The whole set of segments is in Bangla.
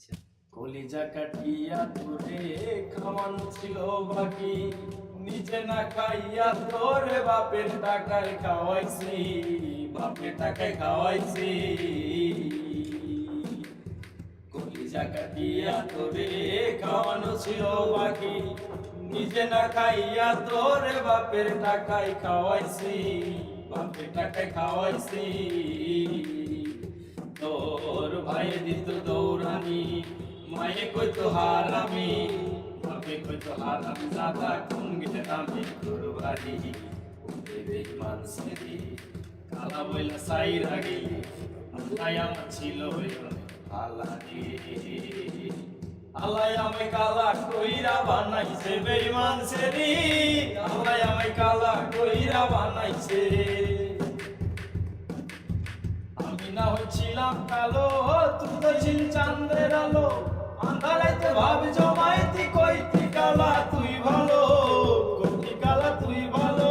আচ্ছা। কলিজা কাটিয়া তোরে খাওয়ানো ছিল বাকি, নিজে না খাইয়া তোরে বাপের টাকায় খাওয়াইছি, বাপের টাকায় খাওয়াইছি। কলিজা কাটিয়া তোরে খাওয়ানো ছিল বাকি, নিজে না খাইয়া তোরে বাপের টাকায় খাওয়াইছি, বাপের টাকায় খাওয়াইছি। তোর ভাই দিত দৌড়ানি, মায়ে কইতো হারামি, বাপে কইতো হারামি দাদা কোন গেলামি কুরবানি। ওরে বেঈমান ছেলে কালা বইলা সাইরা গেলি, আল্লাহ আমার ছিল আল্লাহ রে, আল্লাহ আমায় কালা কইরা বানাইছে বেঈমান ছেলে, আল্লাহ আমায় কালা কইরা বানাইছে। আমি না হয়েছিলাম কালো, তুই তো ছিল চাঁদের আলো, আন্ধারাইতে ভাব জমাইতি কইতি কালা তুই ভালো, কইতি কালা তুই ভালো।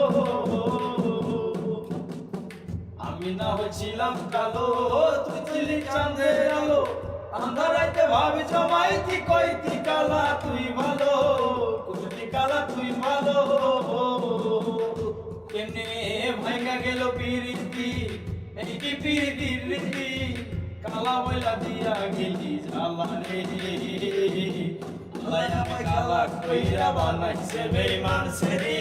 আমি না হয়েছিলাম কালো, তুই ছিলি চাঁদের আলো, আন্ধারাইতে ভাব জমাইতি কইতি কালা তুই ভালো, কইতি কালা তুই ভালো। কেমনে ভাঙ্গা গেল পিরিতি, এই কি পিরিতির রীতি, কালা বইলা দিয়া গেলি জ্বালা রে, আল্লাহ আমায় কালা কইরা বানাইছে বেঈমান ছেলে,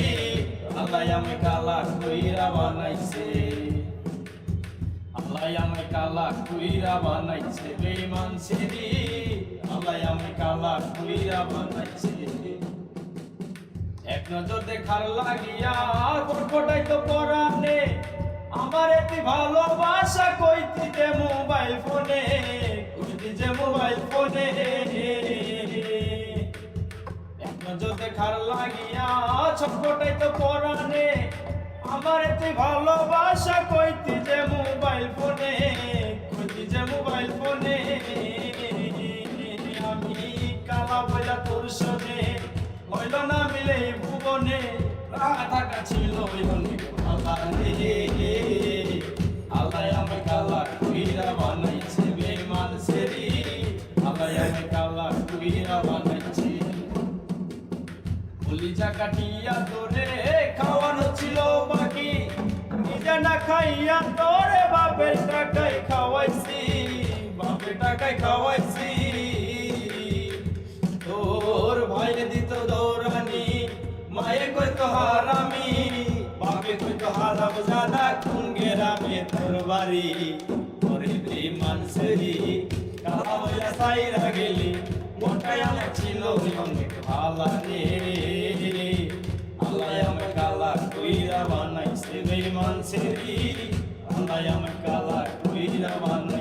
আল্লাহ আমায় কালা কইরা বানাইছে, আল্লাহ আমায় কালা কইরা বানাইছে বেঈমান ছেলে, আল্লাহ আমায় কালা কইরা বানাইছে। এক নজর দেখার লাগিয়া কটকটাই তো পরানে, আমার একটি ভালোবাসা কইতি যে মোবাইল ফোনে, কইতি যে মোবাইল ফোনে। এক নজর দেখার লাগিয়া ছটফটাই তো পরানে, আমার একটি ভালোবাসা কইতি যে মোবাইল ফোনে, কইতি যে মোবাইল ফোনে। আমি কালা বইলা তোর সনে হইল না মিলে ভুবনে, রাধাটা ছিল অনেক আল্লাহ রে, আল্লাহ আমায় কালা কইরা বানাইছে বেঈমান ছেলে, আল্লাহ আমায় কালা কইরা বানাইছে। কলিজা কাটিয়া তোরে খাওয়ানো ছিল বাকি, নিজে না খাইয়া তোরে বাপের টাকায় খাওয়াইছি, বাপের টাকায় খাওয়াইছি। তোর ভাই দিত দৌড়ানি, মায়ে কইতো হারামি, বাপে কইতো হারাম জাদা কোন গেরামে তোর বাড়ি। ওরে বেঈমান ছেলে কালা বইলা সাইরা গেলি, মনটাই আমার ছিল অনেক ভালা রে, আল্লাহ আমায় কালা কইরা বানাইছে বেঈমান ছেলে, আল্লাহ আমায় কালা কইরা বানাইছে।